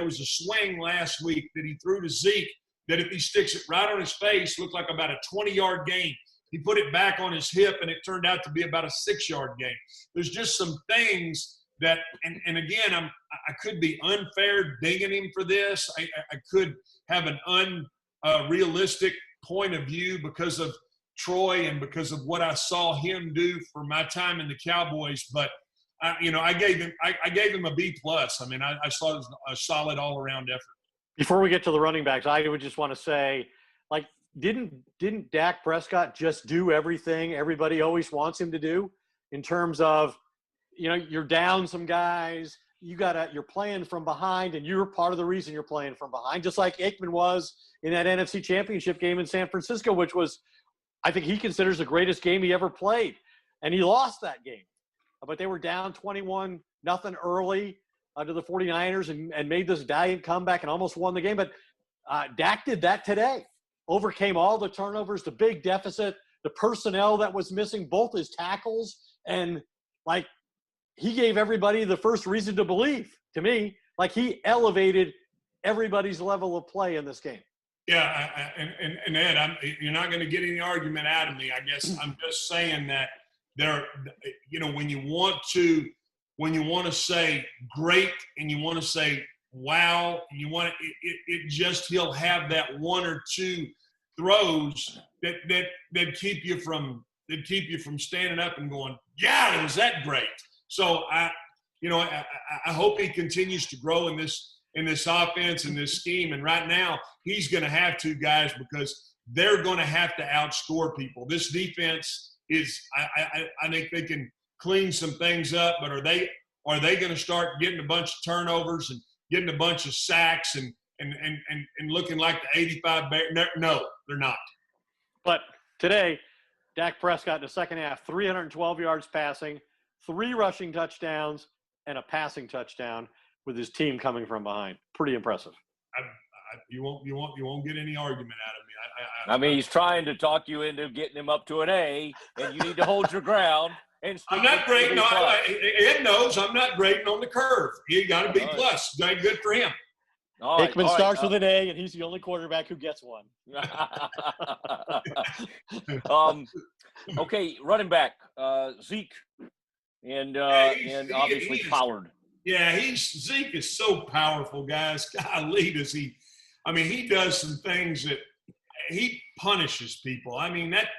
was a swing last week that he threw to Zeke that if he sticks it right on his face, looked like about a 20-yard gain. He put it back on his hip, and it turned out to be about a 6-yard gain. There's just some things that, and again, I could be unfair dinging him for this. I could have an unrealistic point of view because of Troy and because of what I saw him do for my time in the Cowboys. But I gave him a B+. I mean, I saw it as a solid all-around effort. Before we get to the running backs, I would just want to say, like, didn't Dak Prescott just do everything everybody always wants him to do in terms of, you're down some guys, you're playing from behind, and you're part of the reason you're playing from behind, just like Aikman was in that NFC Championship game in San Francisco, which was, I think he considers the greatest game he ever played, and he lost that game. But they were down 21-0 early to the 49ers and made this valiant comeback and almost won the game. But Dak did that today. Overcame all the turnovers, the big deficit, the personnel that was missing, both his tackles. And, like, he gave everybody the first reason to believe, to me. Like, he elevated everybody's level of play in this game. Yeah, and Ed, you're not going to get any argument out of me. I guess I'm just saying that when you want to say great and you want to say wow, and you want he'll have that one or two throws that keep you from standing up and going, yeah, was that great? So I hope he continues to grow in this offense, in this scheme. And right now he's going to have to, guys, because they're going to have to outscore people. This defense is, I think they can clean some things up, but are they going to start getting a bunch of turnovers and getting a bunch of sacks and looking like the 85 Bears? No, they're not. But today, Dak Prescott in the second half, 312 yards passing, 3 rushing touchdowns, and a passing touchdown with his team coming from behind. Pretty impressive. You won't get any argument out of me. I mean, he's trying to talk you into getting him up to an A, and you need to hold your ground. I'm not grading on – Ed knows I'm not grading on the curve. He got a B+. Right. Good for him. Aikman starts with an A, and he's the only quarterback who gets one. Okay, running back, Zeke and obviously Pollard. Yeah, Zeke is so powerful, guys. Golly, does he – I mean, he does some things that he punishes people. I mean, that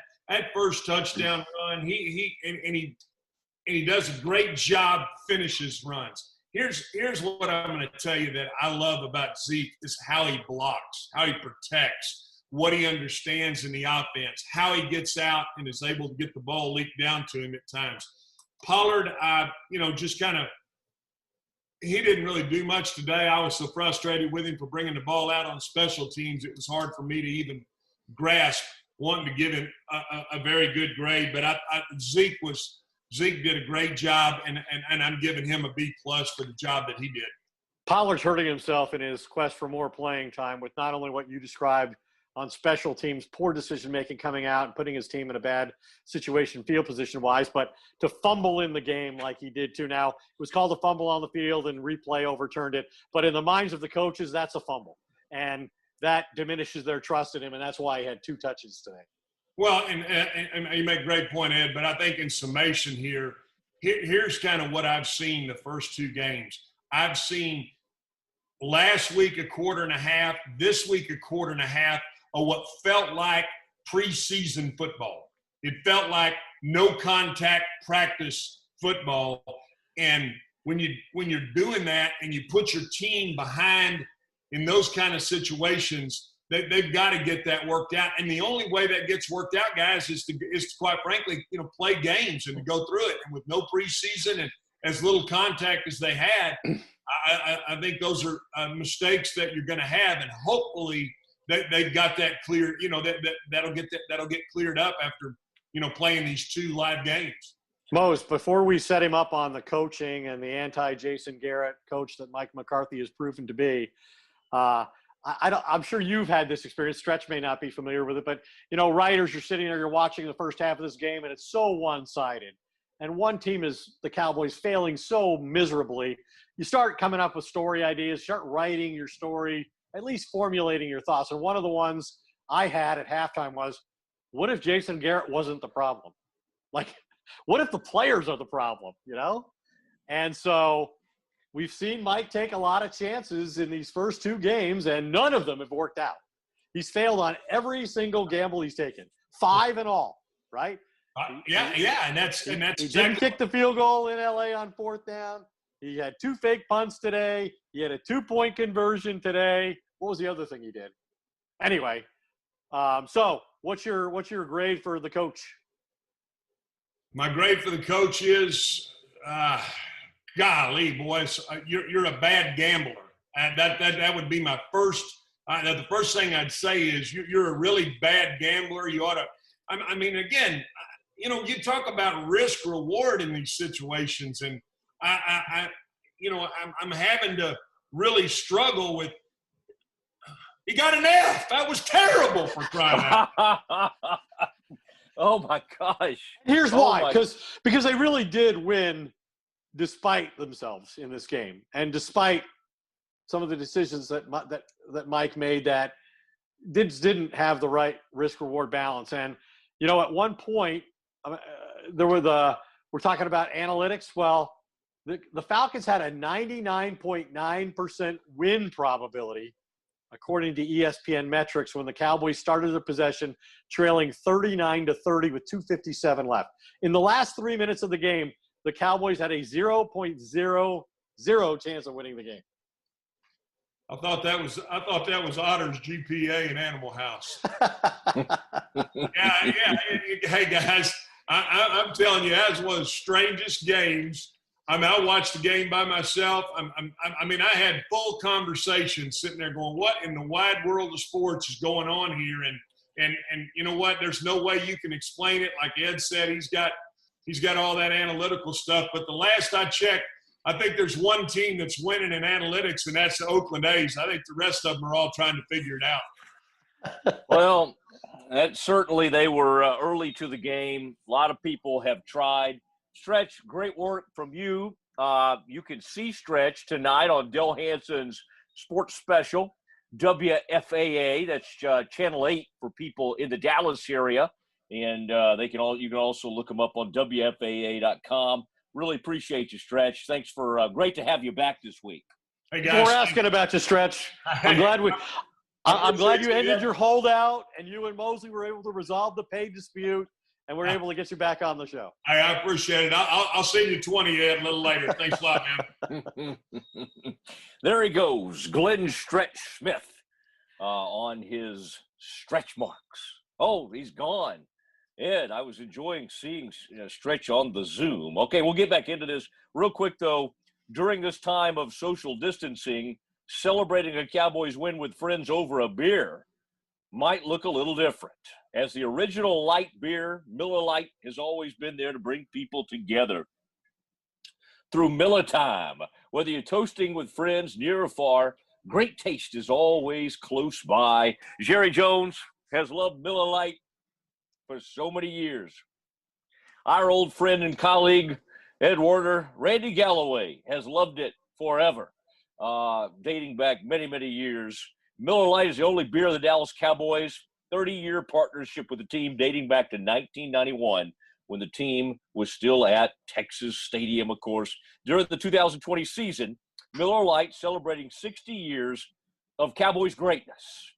first touchdown run, he does a great job, finishes runs. Here's what I'm going to tell you that I love about Zeke is how he blocks, how he protects, what he understands in the offense, how he gets out and is able to get the ball leaked down to him at times. Pollard, just kind of he didn't really do much today. I was so frustrated with him for bringing the ball out on special teams. It was hard for me to even grasp wanting to give him a very good grade. But Zeke did a great job, and I'm giving him a B+ for the job that he did. Pollard's hurting himself in his quest for more playing time with not only what you described on special teams, poor decision-making coming out and putting his team in a bad situation field position-wise, but to fumble in the game like he did too. Now, it was called a fumble on the field and replay overturned it, but in the minds of the coaches, that's a fumble. And that diminishes their trust in him, and that's why he had 2 touches today. Well, and you make a great point, Ed, but I think in summation here's kind of what I've seen the first 2 games. I've seen last week a quarter and a half, this week a quarter and a half of what felt like preseason football. It felt like no contact practice football. And when you're doing that and you put your team behind in those kind of situations, they've got to get that worked out. And the only way that gets worked out, guys, is to quite frankly, play games and to go through it. And with no preseason and as little contact as they had, I think those are mistakes that you're going to have, and hopefully they've got that clear. That'll get cleared up after playing these 2 live games. Mose, before we set him up on the coaching and the anti-Jason Garrett coach that Mike McCarthy has proven to be, I'm sure you've had this experience. Stretch may not be familiar with it, but, writers, you're sitting there, you're watching the first half of this game, and it's so one-sided. And one team is the Cowboys failing so miserably. You start coming up with story ideas, start writing your story, at least formulating your thoughts. And one of the ones I had at halftime was, what if Jason Garrett wasn't the problem? Like, what if the players are the problem, And so we've seen Mike take a lot of chances in these first 2 games, and none of them have worked out. He's failed on every single gamble he's taken, 5 in all, right? And that's he exactly. didn't kick the field goal in LA on 4th down. He had 2 fake punts today. He had a 2-point conversion today. What was the other thing he did? Anyway, so what's your grade for the coach? My grade for the coach is, golly, boys, you're a bad gambler. And that would be my first. The first thing I'd say is you're a really bad gambler. You ought to. I mean, again, you talk about risk reward in these situations, and I'm having to really struggle with. He got an F. That was terrible, for crying out. Oh my gosh! Here's why, because they really did win despite themselves in this game, and despite some of the decisions that Mike made that didn't have the right risk reward balance. And at one point we're talking about analytics. Well, the Falcons had a 99.9% win probability, according to ESPN metrics, when the Cowboys started the possession trailing 39-30 with 2:57 left. In the last 3 minutes of the game, the Cowboys had a 0.00 chance of winning the game. I thought that was Otter's GPA in Animal House. Yeah. Hey guys, I'm telling you, that was one of the strangest games. I watched the game by myself. I had full conversation sitting there going, what in the wide world of sports is going on here? And you know what? There's no way you can explain it. Like Ed said, he's got all that analytical stuff. But the last I checked, I think there's one team that's winning in analytics, and that's the Oakland A's. I think the rest of them are all trying to figure it out. Well, certainly they were early to the game. A lot of people have tried. Stretch, great work from you. You can see Stretch tonight on Del Hansen's sports special, WFAA. That's Channel 8 for people in the Dallas area. And you can also look them up on WFAA.com. Really appreciate you, Stretch. Thanks for great to have you back this week. Hey guys, we're asking about you, Stretch. I'm glad you ended your holdout, and you and Mosley were able to resolve the pay dispute, and we're able to get you back on the show. I appreciate it. I'll send you 20 Ed, a little later. Thanks a lot, man. There he goes, Glenn Stretch Smith, on his stretch marks. Oh, he's gone. Ed, I was enjoying seeing Stretch on the Zoom. Okay, we'll get back into this real quick, though. During this time of social distancing, celebrating a Cowboys win with friends over a beer might look a little different, as the original light beer, Miller Lite, has always been there to bring people together. Through Miller Time, whether you're toasting with friends near or far, great taste is always close by. Jerry Jones has loved Miller Lite for so many years. Our old friend and colleague, Ed Werder, Randy Galloway, has loved it forever, dating back many, many years. Miller Lite is the only beer of the Dallas Cowboys, 30-year partnership with the team dating back to 1991, when the team was still at Texas Stadium, of course. During the 2020 season, Miller Lite celebrating 60 years of Cowboys greatness.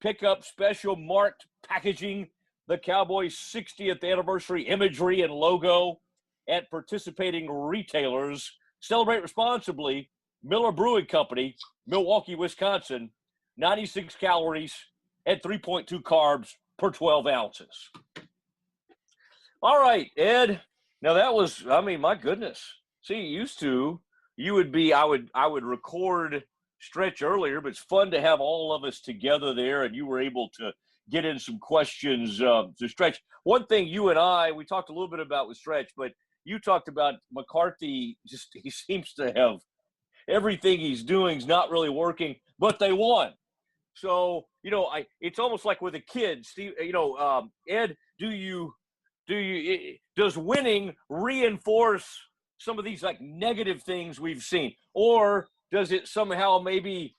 Pick up special marked packaging, the Cowboys' 60th anniversary imagery and logo at participating retailers. Celebrate responsibly. Miller Brewing Company, Milwaukee, Wisconsin, 96 calories and 3.2 carbs per 12 ounces. All right, Ed. Now that was, my goodness. See, you used to I would record Stretch earlier, but it's fun to have all of us together there, and you were able to get in some questions to Stretch. One thing we talked a little bit about with Stretch, but you talked about McCarthy. He seems to have everything he's doing is not really working, but they won. So, it's almost like with a kid, Steve, Ed, does winning reinforce some of these like negative things we've seen, or does it somehow maybe,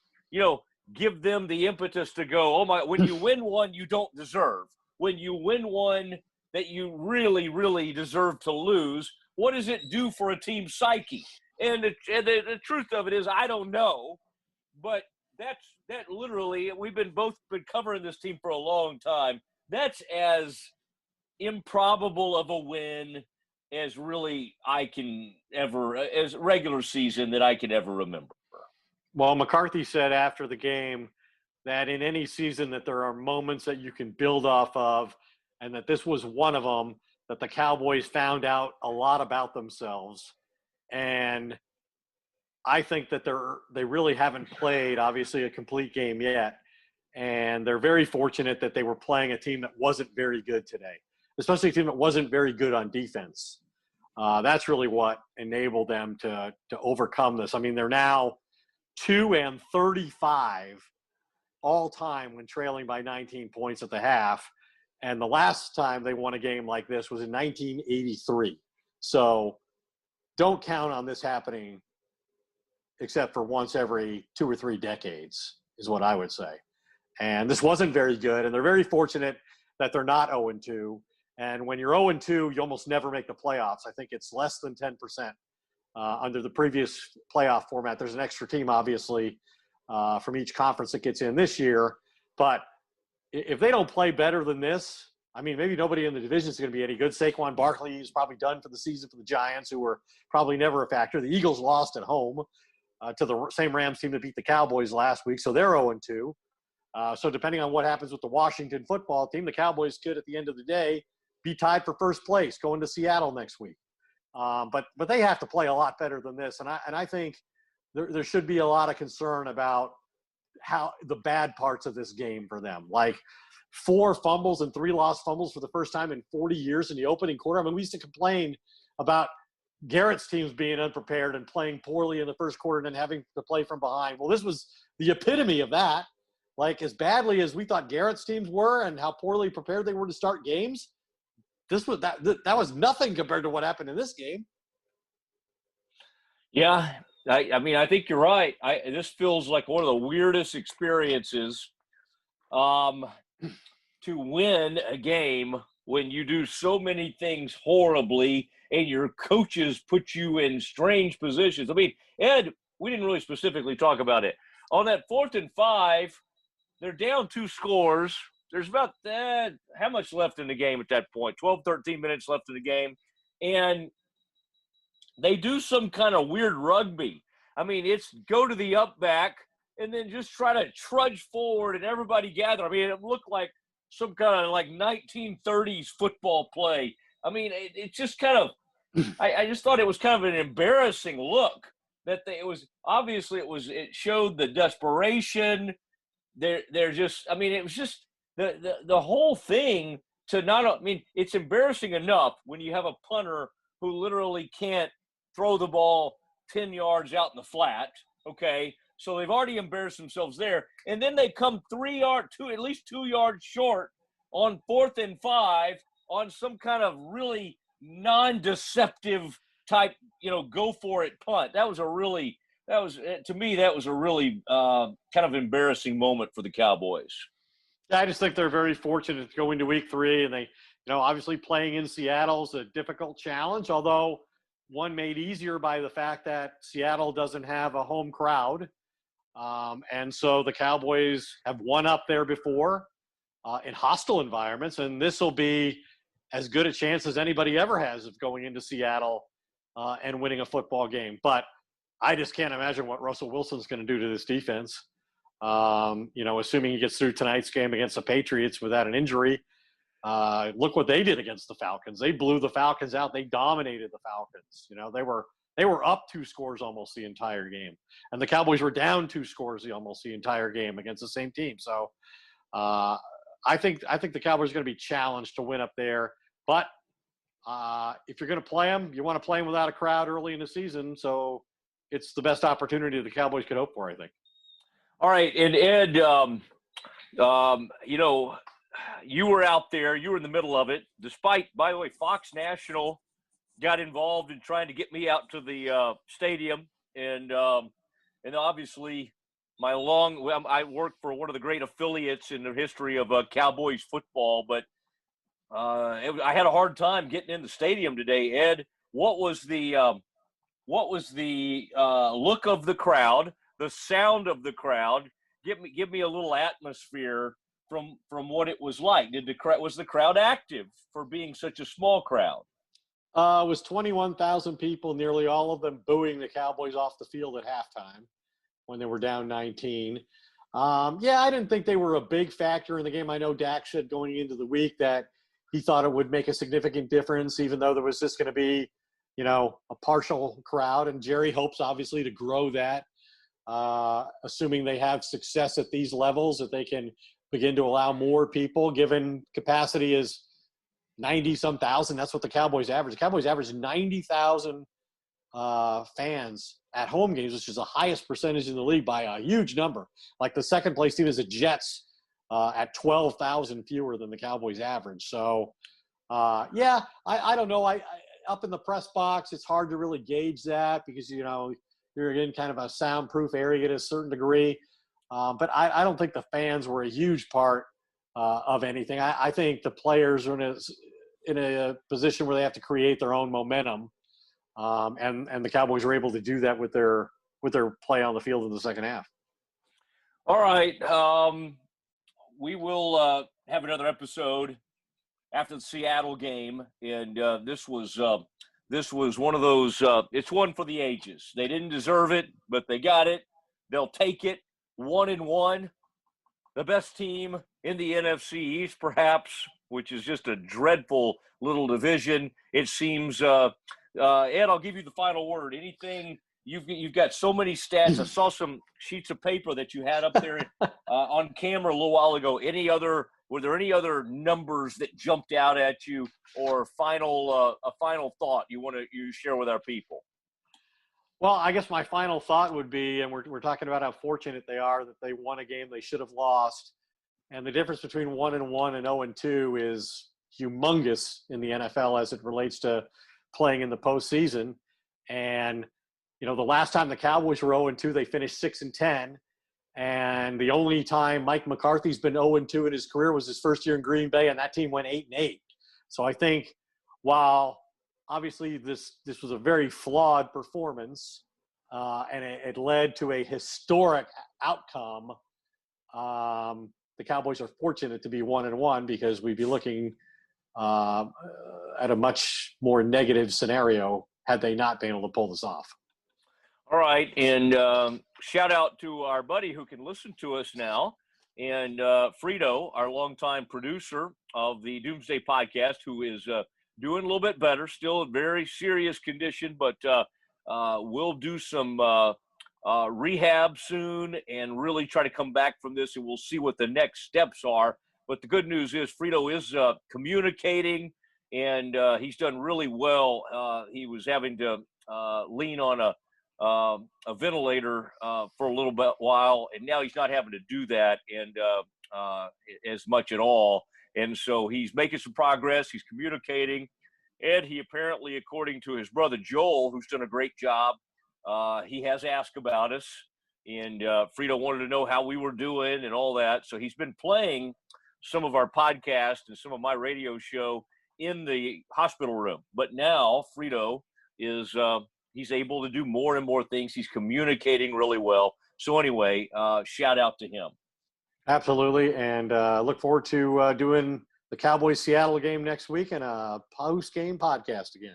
give them the impetus to go, oh my, when you win one you don't deserve, when you win one that you really, really deserve to lose, what does it do for a team psyche? And the truth of it is, I don't know, but that literally, we've both been covering this team for a long time. That's as improbable of a win as really as regular season that I can ever remember. Well, McCarthy said after the game that in any season that there are moments that you can build off of, and that this was one of them, that the Cowboys found out a lot about themselves. And I think that they really haven't played, obviously, a complete game yet. And they're very fortunate that they were playing a team that wasn't very good today, especially a team that wasn't very good on defense. That's really what enabled them to overcome this. I mean, they're now 2-35 all time when trailing by 19 points at the half. And the last time they won a game like this was in 1983. So don't count on this happening except for once every 2 or 3 decades is what I would say. And this wasn't very good. And they're very fortunate that they're not 0-2. And when you're 0-2, you almost never make the playoffs. I think it's less than 10%. Under the previous playoff format, there's an extra team, obviously, from each conference that gets in this year. But if they don't play better than this, I mean, maybe nobody in the division is going to be any good. Saquon Barkley is probably done for the season for the Giants, who were probably never a factor. The Eagles lost at home to the same Rams team that beat the Cowboys last week, so they're 0-2. So depending on what happens with the Washington football team, the Cowboys could, at the end of the day, be tied for first place going to Seattle next week. But they have to play a lot better than this. And I think there should be a lot of concern about how the bad parts of this game for them. Like 4 fumbles and 3 lost fumbles for the first time in 40 years in the opening quarter. I mean, we used to complain about Garrett's teams being unprepared and playing poorly in the first quarter and then having to play from behind. Well, this was the epitome of that. Like, as badly as we thought Garrett's teams were and how poorly prepared they were to start games, that was nothing compared to what happened in this game. Yeah, I mean, I think you're right. This feels like one of the weirdest experiences to win a game when you do so many things horribly and your coaches put you in strange positions. I mean, Ed, we didn't really specifically talk about it. On that 4th and 5, they're down 2 scores. There's about how much left in the game at that point? 12, 13 minutes left in the game. And they do some kind of weird rugby. I mean, it's go to the up back and then just try to trudge forward and everybody gather. I mean, it looked like some kind of like 1930s football play. I mean, it just kind of – I just thought it was kind of an embarrassing look that it showed the desperation. They're just – I mean, it was just the whole thing to not – I mean, it's embarrassing enough when you have a punter who literally can't throw the ball 10 yards out in the flat, okay? So they've already embarrassed themselves there. And then they come at least 2 yards short on 4th and 5 on some kind of really non-deceptive type, go for it punt. To me, that was a really kind of embarrassing moment for the Cowboys. I just think they're very fortunate to go into week 3, and they, obviously playing in Seattle is a difficult challenge, although one made easier by the fact that Seattle doesn't have a home crowd. And so the Cowboys have won up there before in hostile environments, and this will be as good a chance as anybody ever has of going into Seattle and winning a football game. But I just can't imagine what Russell Wilson's going to do to this defense. Assuming he gets through tonight's game against the Patriots without an injury. Look what they did against the Falcons. They blew the Falcons out. They dominated the Falcons. They were They were up 2 scores almost the entire game, and the Cowboys were down 2 scores almost the entire game against the same team. So I think the Cowboys are going to be challenged to win up there. But if you're going to play them, you want to play them without a crowd early in the season. So it's the best opportunity the Cowboys could hope for, I think. All right, and Ed, you know, you were out there. You were in the middle of it. Despite, by the way, Fox National got involved in trying to get me out to the stadium, and obviously I work for one of the great affiliates in the history of Cowboys football, but I had a hard time getting in the stadium today. Ed, what was the look of the crowd, the sound of the crowd? Give me a little atmosphere from what it was like. Was the crowd active for being such a small crowd? It was 21,000 people, nearly all of them booing the Cowboys off the field at halftime when they were down 19. I didn't think they were a big factor in the game. I know Dak said going into the week that he thought it would make a significant difference, even though there was just going to be, a partial crowd. And Jerry hopes, obviously, to grow that, assuming they have success at these levels, that they can begin to allow more people, given capacity is 90-some thousand. That's what the Cowboys average. The Cowboys average 90,000 fans at home games, which is the highest percentage in the league by a huge number. Like the second place team is the Jets at 12,000 fewer than the Cowboys average. So, I don't know. I up in the press box, it's hard to really gauge that because, you're in kind of a soundproof area to a certain degree. But I don't think the fans were a huge part of anything. I think the players are in a position where they have to create their own momentum. And the Cowboys were able to do that with their play on the field in the second half. All right. We will have another episode after the Seattle game. And this was one of those, it's one for the ages. They didn't deserve it, but they got it. They'll take it. 1-1. The best team in the NFC East, perhaps, which is just a dreadful little division. It seems, Ed, I'll give you the final word. Anything, you've got so many stats. I saw some sheets of paper that you had up there on camera a little while ago. Were there any other numbers that jumped out at you, or a final thought you share with our people? Well, I guess my final thought would be, and we're talking about how fortunate they are that they won a game they should have lost. And the difference between 1-1 and 0-2 is humongous in the NFL as it relates to playing in the postseason. And, the last time the Cowboys were 0-2, they finished 6-10. And the only time Mike McCarthy's been 0-2 in his career was his first year in Green Bay, and that team went 8-8. So I think while obviously this was a very flawed performance, and it led to a historic outcome, the Cowboys are fortunate to be 1-1 because we'd be looking at a much more negative scenario had they not been able to pull this off. All right, and shout out to our buddy who can listen to us now, and Frito, our longtime producer of the Doomsday Podcast, who is doing a little bit better, still in very serious condition, but we'll do some rehab soon and really try to come back from this, and we'll see what the next steps are. But the good news is Frito is communicating, and he's done really well. He was having to lean on a ventilator for a little bit while, and now he's not having to do that and as much at all. And so he's making some progress. He's communicating. And he apparently, according to his brother Joel, who's done a great job, he has asked about us. And Frito wanted to know how we were doing and all that. So he's been playing some of our podcast and some of my radio show in the hospital room. But now Frito is he's able to do more and more things. He's communicating really well. So anyway, shout out to him. Absolutely, and look forward to doing the Cowboys-Seattle game next week and a post-game podcast again.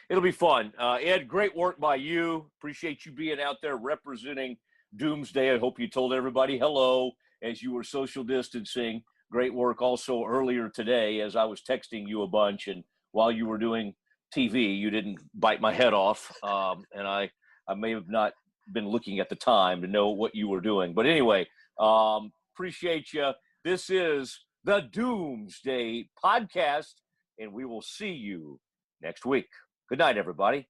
It'll be fun. Ed, great work by you. Appreciate you being out there representing Doomsday. I hope you told everybody hello as you were social distancing. Great work also earlier today as I was texting you a bunch and while you were doing TV. You didn't bite my head off, and I may have not been looking at the time to know what you were doing. But anyway, appreciate you. This is the Doomsday Podcast, and we will see you next week. Good night, everybody.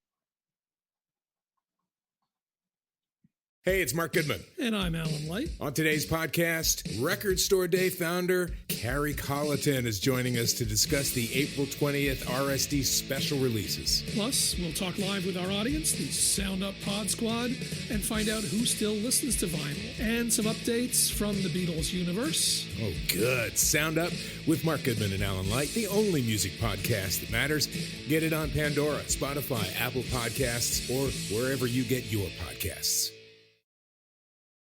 Hey, it's Mark Goodman. And I'm Alan Light. On today's podcast, Record Store Day founder Carrie Colleton is joining us to discuss the April 20th RSD special releases. Plus, we'll talk live with our audience, the Sound Up Pod Squad, and find out who still listens to vinyl. And some updates from the Beatles universe. Oh, good. Sound Up with Mark Goodman and Alan Light, the only music podcast that matters. Get it on Pandora, Spotify, Apple Podcasts, or wherever you get your podcasts.